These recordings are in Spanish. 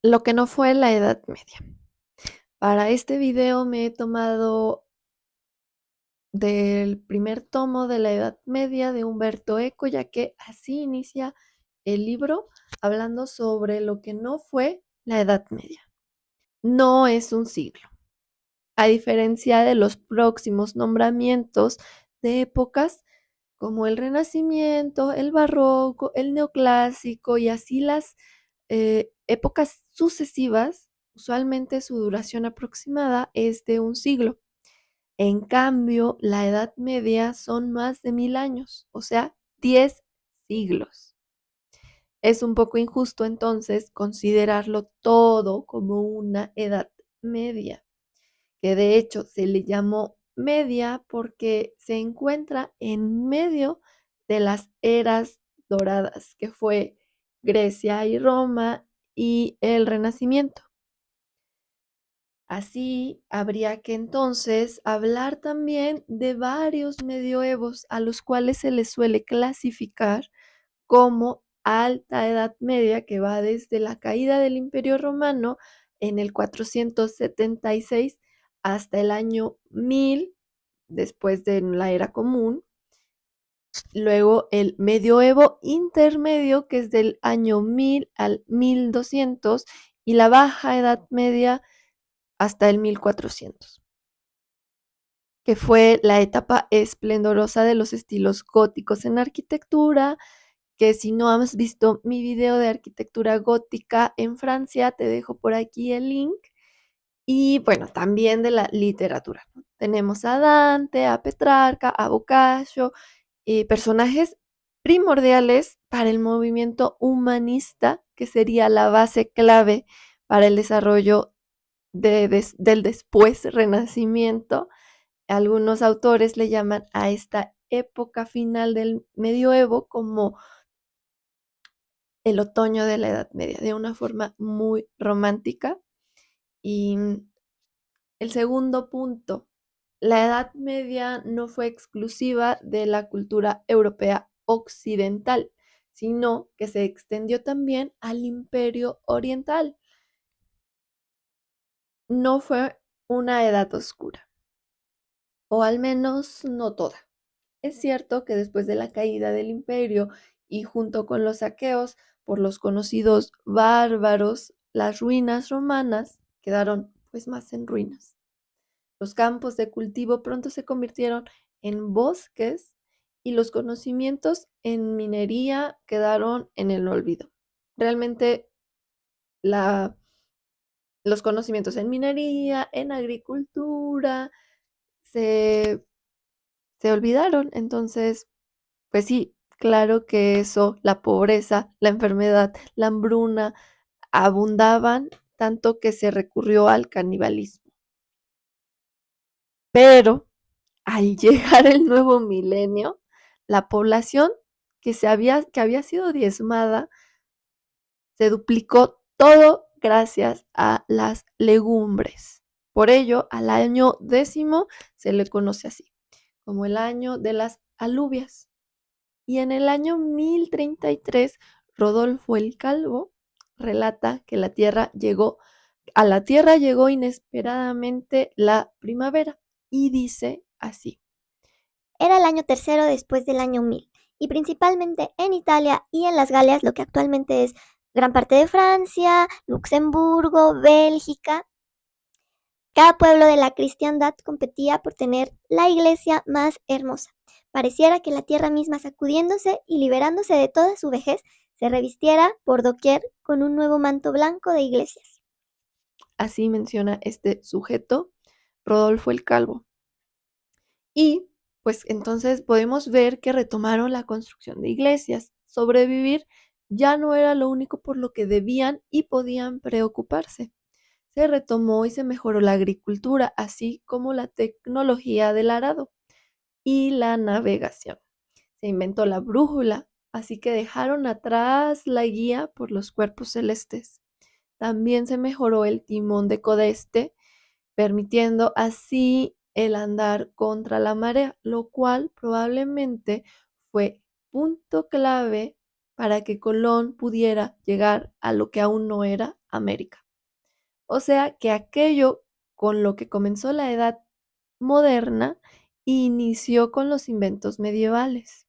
Lo que no fue la Edad Media. Para este video me he tomado del primer tomo de la Edad Media de Humberto Eco, ya que así inicia el libro hablando sobre lo que no fue la Edad Media. No es un siglo. A diferencia de los próximos nombramientos de épocas como el Renacimiento, el Barroco, el Neoclásico y así las épocas sucesivas, usualmente su duración aproximada es de un siglo. En cambio, la Edad Media son más de 1000 años, o sea, 10 siglos. Es un poco injusto entonces considerarlo todo como una Edad Media, que de hecho se le llamó media porque se encuentra en medio de las eras doradas, que fue Grecia y Roma y el Renacimiento. Así habría que entonces hablar también de varios medioevos a los cuales se les suele clasificar como Alta Edad Media, que va desde la caída del Imperio Romano en el 476 hasta el año 1000 después de la Era Común. Luego el Medioevo Intermedio, que es del año 1000 al 1200, y la Baja Edad Media hasta el 1400, que fue la etapa esplendorosa de los estilos góticos en arquitectura, que si no has visto mi video de arquitectura gótica en Francia, te dejo por aquí el link. Y bueno, también de la literatura, ¿no? Tenemos a Dante, a Petrarca, a Boccaccio, personajes primordiales para el movimiento humanista, que sería la base clave para el desarrollo del después Renacimiento. Algunos autores le llaman a esta época final del medioevo como el otoño de la Edad Media, de una forma muy romántica. Y el segundo punto, la Edad Media no fue exclusiva de la cultura europea occidental, sino que se extendió también al Imperio Oriental. No fue una edad oscura, o al menos no toda. Es cierto que después de la caída del imperio y junto con los saqueos por los conocidos bárbaros, las ruinas romanas quedaron pues más en ruinas. Los campos de cultivo pronto se convirtieron en bosques y los conocimientos en minería quedaron en el olvido. Realmente la, los conocimientos en minería, en agricultura, se, se olvidaron. Entonces, pues sí, claro que eso, la pobreza, la enfermedad, la hambruna, abundaban tanto que se recurrió al canibalismo. Pero al llegar el nuevo milenio, la población que había sido diezmada se duplicó todo gracias a las legumbres. Por ello, al año 10 se le conoce así, como el año de las alubias. Y en el año 1033, Rodolfo el Calvo relata que a la tierra llegó inesperadamente la primavera y dice así. Era el año tercero después del año 1000, y principalmente en Italia y en las Galias, lo que actualmente es gran parte de Francia, Luxemburgo, Bélgica. Cada pueblo de la cristiandad competía por tener la iglesia más hermosa. Pareciera que la tierra misma, sacudiéndose y liberándose de toda su vejez, se revistiera por doquier con un nuevo manto blanco de iglesias. Así menciona este sujeto, Rodolfo el Calvo. Y pues entonces podemos ver que retomaron la construcción de iglesias. Sobrevivir ya no era lo único por lo que debían y podían preocuparse. Se retomó y se mejoró la agricultura, así como la tecnología del arado y la navegación. Se inventó la brújula, así que dejaron atrás la guía por los cuerpos celestes. También se mejoró el timón de codeste, permitiendo así el andar contra la marea, lo cual probablemente fue punto clave para que Colón pudiera llegar a lo que aún no era América. O sea que aquello con lo que comenzó la edad moderna inició con los inventos medievales.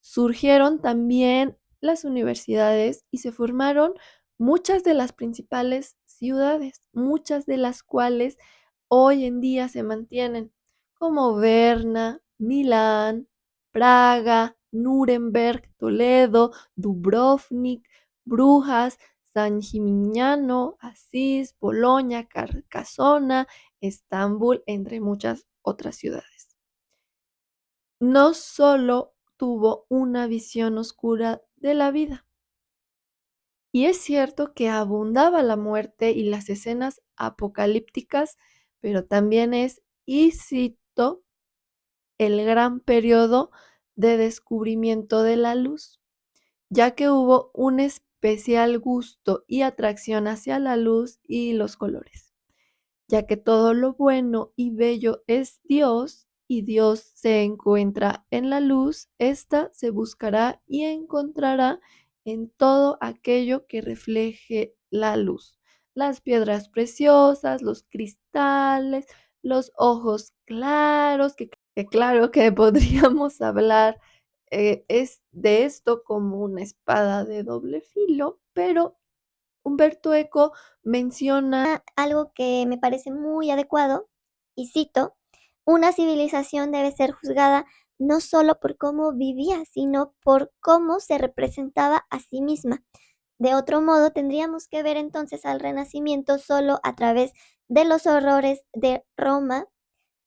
Surgieron también las universidades y se formaron muchas de las principales ciudades, muchas de las cuales hoy en día se mantienen, como Berna, Milán, Praga, Nuremberg, Toledo, Dubrovnik, Brujas, San Gimignano, Asís, Boloña, Carcasona, Estambul, entre muchas otras ciudades. No solo tuvo una visión oscura de la vida, y es cierto que abundaba la muerte y las escenas apocalípticas, pero también es, y cito, el gran periodo de descubrimiento de la luz, ya que hubo un especial gusto y atracción hacia la luz y los colores, ya que todo lo bueno y bello es Dios, y Dios se encuentra en la luz, ésta se buscará y encontrará en todo aquello que refleje la luz. Las piedras preciosas, los cristales, los ojos claros, que claro que podríamos hablar es de esto como una espada de doble filo, pero Humberto Eco menciona Algo que me parece muy adecuado, y cito, una civilización debe ser juzgada no solo por cómo vivía, sino por cómo se representaba a sí misma. De otro modo, tendríamos que ver entonces al Renacimiento solo a través de los horrores de Roma,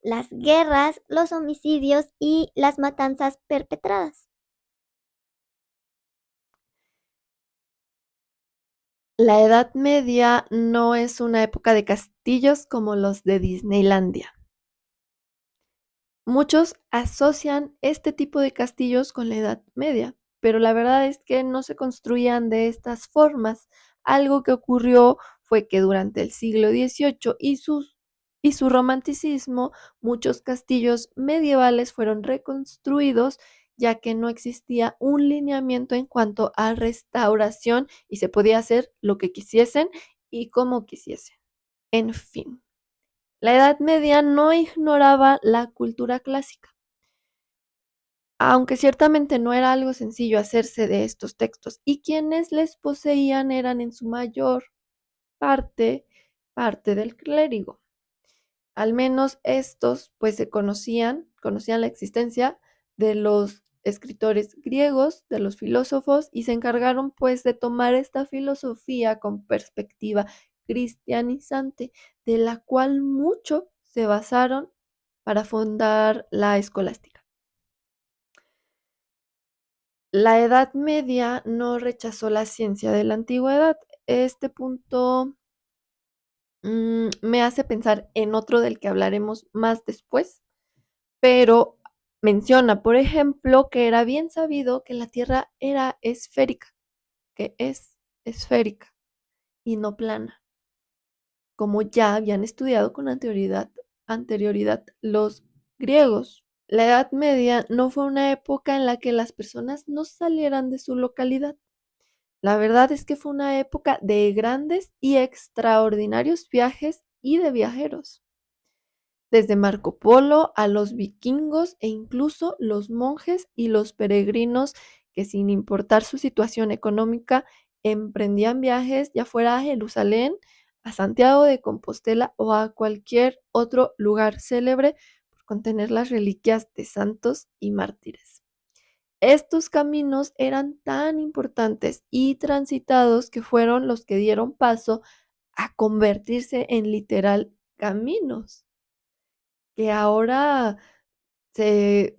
las guerras, los homicidios y las matanzas perpetradas. la Edad Media no es una época de castillos como los de Disneylandia. Muchos asocian este tipo de castillos con la Edad Media, pero la verdad es que no se construían de estas formas. Algo que ocurrió fue que durante el siglo XVIII y su romanticismo, muchos castillos medievales fueron reconstruidos, ya que no existía un lineamiento en cuanto a restauración y se podía hacer lo que quisiesen y como quisiesen. En fin. La Edad Media no ignoraba la cultura clásica, aunque ciertamente no era algo sencillo hacerse de estos textos, y quienes les poseían eran en su mayor parte parte del clérigo. Al menos estos pues conocían la existencia de los escritores griegos, de los filósofos, y se encargaron pues de tomar esta filosofía con perspectiva cristianizante, de la cual mucho se basaron para fundar la escolástica. La Edad Media no rechazó la ciencia de la antigüedad. Este punto me hace pensar en otro del que hablaremos más después, pero menciona, por ejemplo, que era bien sabido que la Tierra era esférica, que es esférica y no plana, como ya habían estudiado con anterioridad los griegos. La Edad Media no fue una época en la que las personas no salieran de su localidad. La verdad es que fue una época de grandes y extraordinarios viajes y de viajeros. Desde Marco Polo a los vikingos e incluso los monjes y los peregrinos que sin importar su situación económica emprendían viajes ya fuera a Jerusalén, a Santiago de Compostela o a cualquier otro lugar célebre por contener las reliquias de santos y mártires. Estos caminos eran tan importantes y transitados que fueron los que dieron paso a convertirse en literal caminos que ahora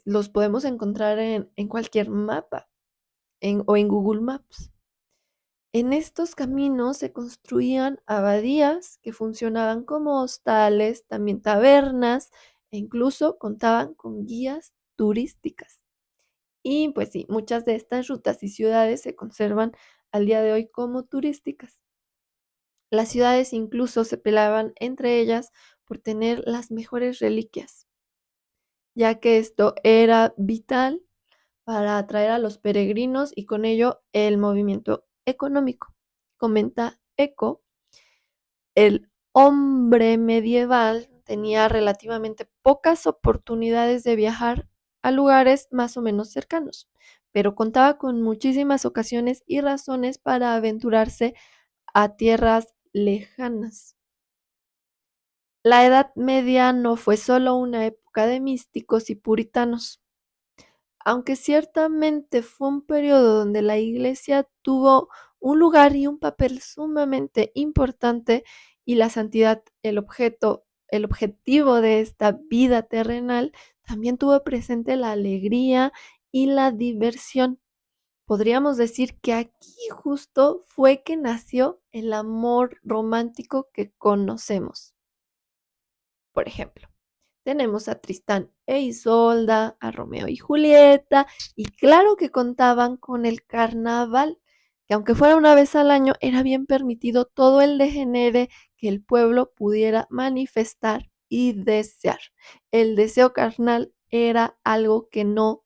los podemos encontrar en cualquier mapa o en Google Maps. En estos caminos se construían abadías que funcionaban como hostales, también tabernas e incluso contaban con guías turísticas. Y pues sí, muchas de estas rutas y ciudades se conservan al día de hoy como turísticas. Las ciudades incluso se peleaban entre ellas por tener las mejores reliquias, ya que esto era vital para atraer a los peregrinos y con ello el movimiento económico, comenta Eco, el hombre medieval tenía relativamente pocas oportunidades de viajar a lugares más o menos cercanos, pero contaba con muchísimas ocasiones y razones para aventurarse a tierras lejanas. La Edad Media no fue solo una época de místicos y puritanos, aunque ciertamente fue un periodo donde la Iglesia tuvo un lugar y un papel sumamente importante y la santidad, el objetivo de esta vida terrenal, también tuvo presente la alegría y la diversión. Podríamos decir que aquí justo fue que nació el amor romántico que conocemos. Por ejemplo, tenemos a Tristán e Isolda, a Romeo y Julieta, y claro que contaban con el carnaval, que aunque fuera una vez al año, era bien permitido todo el degenere que el pueblo pudiera manifestar y desear. El deseo carnal era algo que no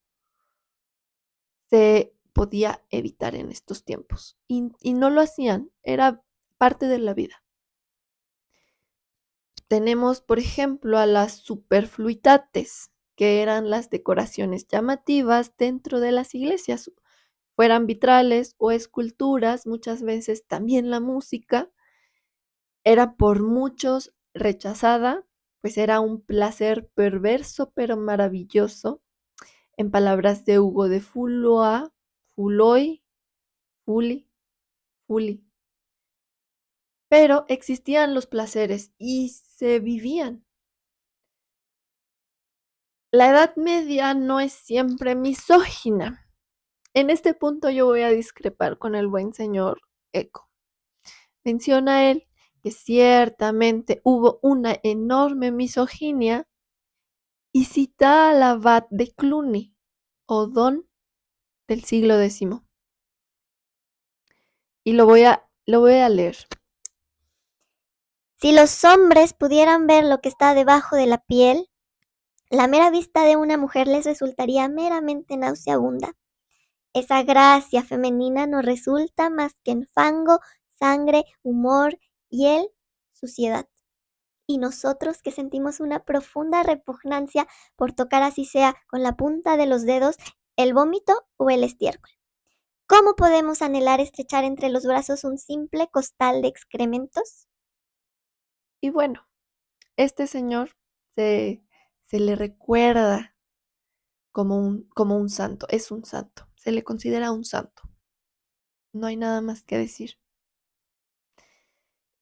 se podía evitar en estos tiempos, y no lo hacían, era parte de la vida. Tenemos, por ejemplo, a las superfluitates, que eran las decoraciones llamativas dentro de las iglesias, fueran vitrales o esculturas, muchas veces también la música era por muchos rechazada, pues era un placer perverso pero maravilloso, en palabras de Hugo de Fuloy, Fuloy, Fuli, Fuli. Pero existían los placeres y se vivían. La Edad Media no es siempre misógina. En este punto yo voy a discrepar con el buen señor Eco. Menciona él que ciertamente hubo una enorme misoginia y cita al abad de Cluny, o don del siglo X. Y lo voy a leer. Si los hombres pudieran ver lo que está debajo de la piel, la mera vista de una mujer les resultaría meramente nauseabunda. Esa gracia femenina no resulta más que en fango, sangre, humor, hiel, suciedad. Y nosotros que sentimos una profunda repugnancia por tocar así sea con la punta de los dedos el vómito o el estiércol. ¿Cómo podemos anhelar estrechar entre los brazos un simple costal de excrementos? Y bueno, este señor se, se le recuerda como un santo, es un santo, se le considera un santo. No hay nada más que decir.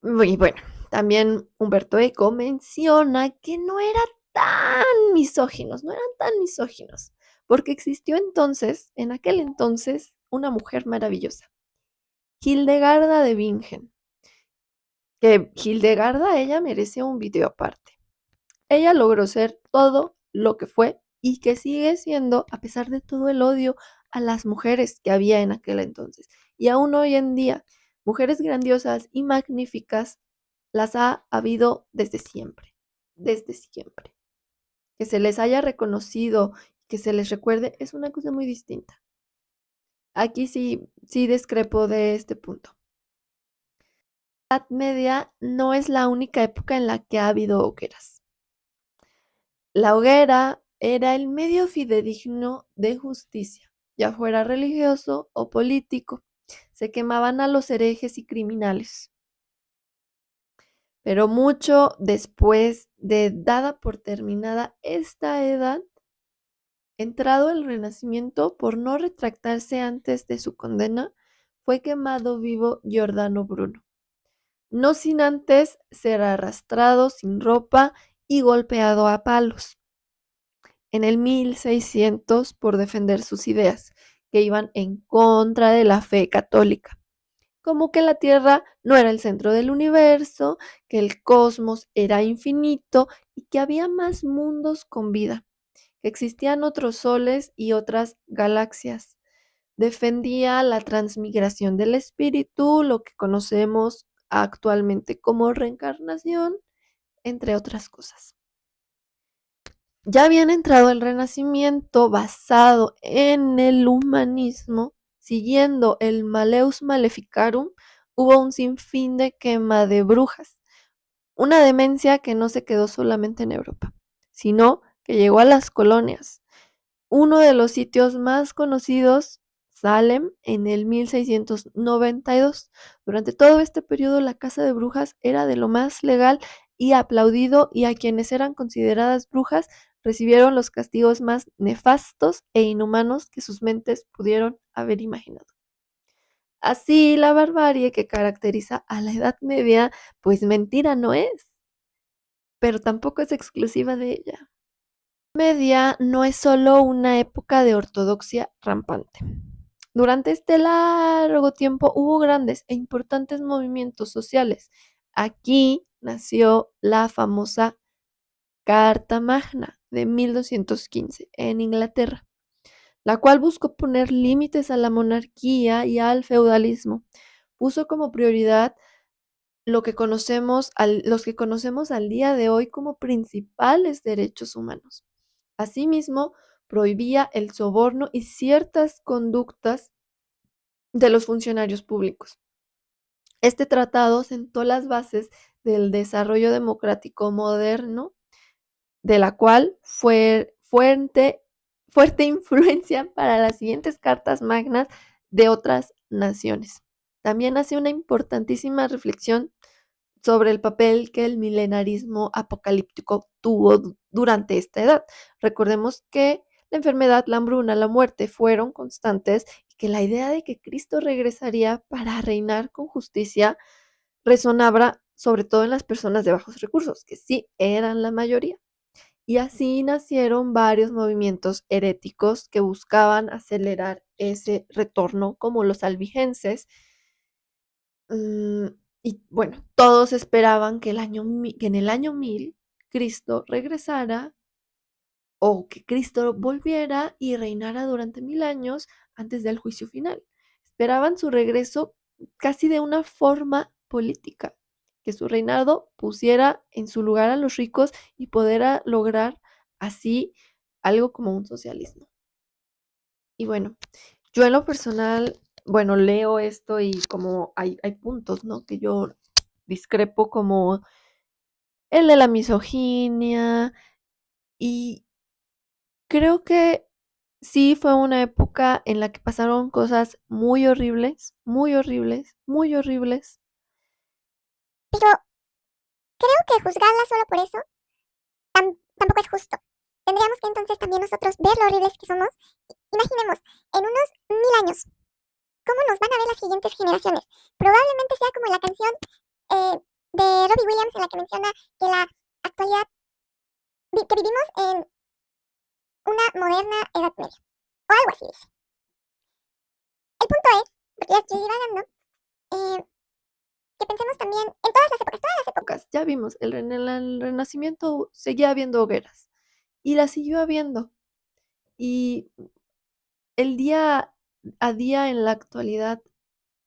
Y bueno, también Humberto Eco menciona que no eran tan misóginos, porque existió entonces, en aquel entonces, una mujer maravillosa, Hildegarda de Bingen, que Hildegarda, ella merece un video aparte. Ella logró ser todo lo que fue y que sigue siendo, a pesar de todo el odio a las mujeres que había en aquel entonces. Y aún hoy en día, mujeres grandiosas y magníficas las ha habido desde siempre, desde siempre. Que se les haya reconocido, que se les recuerde, es una cosa muy distinta. Aquí sí discrepo de este punto. La Edad Media no es la única época en la que ha habido hogueras. La hoguera era el medio fidedigno de justicia, ya fuera religioso o político. Se quemaban a los herejes y criminales. Pero mucho después de dada por terminada esta edad, entrado el Renacimiento, por no retractarse antes de su condena, fue quemado vivo Giordano Bruno, no sin antes ser arrastrado sin ropa y golpeado a palos en el 1600 por defender sus ideas, que iban en contra de la fe católica, como que la Tierra no era el centro del universo, que el cosmos era infinito y que había más mundos con vida, que existían otros soles y otras galaxias. Defendía la transmigración del espíritu, lo que conocemos actualmente como reencarnación, entre otras cosas. Ya habían entrado el Renacimiento basado en el humanismo, siguiendo el Malleus Maleficarum hubo un sinfín de quema de brujas, una demencia que no se quedó solamente en Europa, sino que llegó a las colonias. Uno de los sitios más conocidos, Salem, en el 1692. Durante todo este periodo, la caza de brujas era de lo más legal y aplaudido, y a quienes eran consideradas brujas recibieron los castigos más nefastos e inhumanos que sus mentes pudieron haber imaginado. Así, la barbarie que caracteriza a la Edad Media, pues mentira no es, pero tampoco es exclusiva de ella. Media no es solo una época de ortodoxia rampante. Durante este largo tiempo hubo grandes e importantes movimientos sociales. Aquí nació la famosa Carta Magna de 1215 en Inglaterra, la cual buscó poner límites a la monarquía y al feudalismo. Puso como prioridad los que conocemos al día de hoy como principales derechos humanos. Asimismo, prohibía el soborno y ciertas conductas de los funcionarios públicos. Este tratado sentó las bases del desarrollo democrático moderno, de la cual fue fuerte influencia para las siguientes cartas magnas de otras naciones. También hace una importantísima reflexión sobre el papel que el milenarismo apocalíptico tuvo durante esta edad. Recordemos que la enfermedad, la hambruna, la muerte fueron constantes y que la idea de que Cristo regresaría para reinar con justicia resonaba sobre todo en las personas de bajos recursos, que sí eran la mayoría. Y así nacieron varios movimientos heréticos que buscaban acelerar ese retorno, como los albigenses. Mm, y bueno, todos esperaban que que en el año 1000 Cristo regresara, o que Cristo volviera y reinara durante 1000 años antes del juicio final. Esperaban su regreso casi de una forma política, que su reinado pusiera en su lugar a los ricos y poder lograr así algo como un socialismo. Y bueno, yo en lo personal, bueno, leo esto y como hay puntos, ¿no? Que yo discrepo, como el de la misoginia, y creo que sí fue una época en la que pasaron cosas muy horribles, muy horribles, muy horribles. Pero creo que juzgarla solo por eso tampoco es justo. Tendríamos que entonces también nosotros ver lo horribles que somos. Imaginemos, en unos 1000 años, ¿cómo nos van a ver las siguientes generaciones? Probablemente sea como la canción de Robbie Williams en la que menciona que la actualidad, que vivimos en una moderna edad media, o algo así dice. El punto es, porque ya estoy divagando, que pensemos también en todas las épocas, todas las épocas. Ya vimos, en el Renacimiento seguía habiendo hogueras y la siguió habiendo. Y el día a día en la actualidad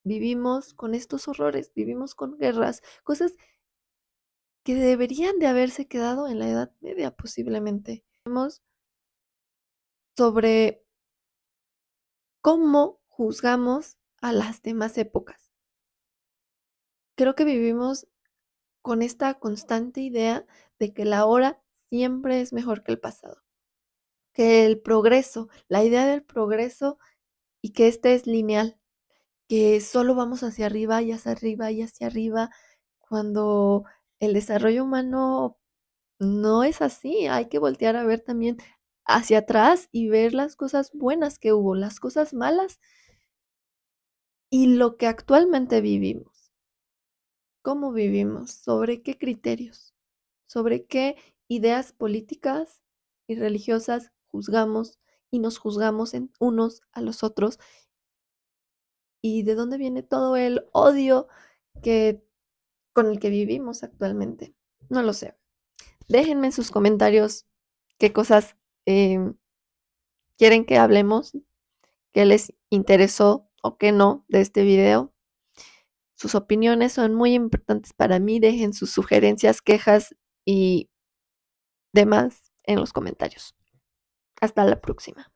vivimos con estos horrores, vivimos con guerras, cosas que deberían de haberse quedado en la Edad Media posiblemente. Vemos sobre cómo juzgamos a las demás épocas. Creo que vivimos con esta constante idea de que la hora siempre es mejor que el pasado, que el progreso, la idea del progreso, y que este es lineal, que solo vamos hacia arriba y hacia arriba y hacia arriba, cuando el desarrollo humano no es así. Hay que voltear a ver también hacia atrás y ver las cosas buenas que hubo, las cosas malas y lo que actualmente vivimos. ¿Cómo vivimos? ¿Sobre qué criterios? ¿Sobre qué ideas políticas y religiosas juzgamos y nos juzgamos unos a los otros? ¿Y de dónde viene todo el odio que con el que vivimos actualmente? No lo sé. Déjenme en sus comentarios qué cosas quieren que hablemos, qué les interesó o qué no de este video. Sus opiniones son muy importantes para mí. Dejen sus sugerencias, quejas y demás en los comentarios. Hasta la próxima.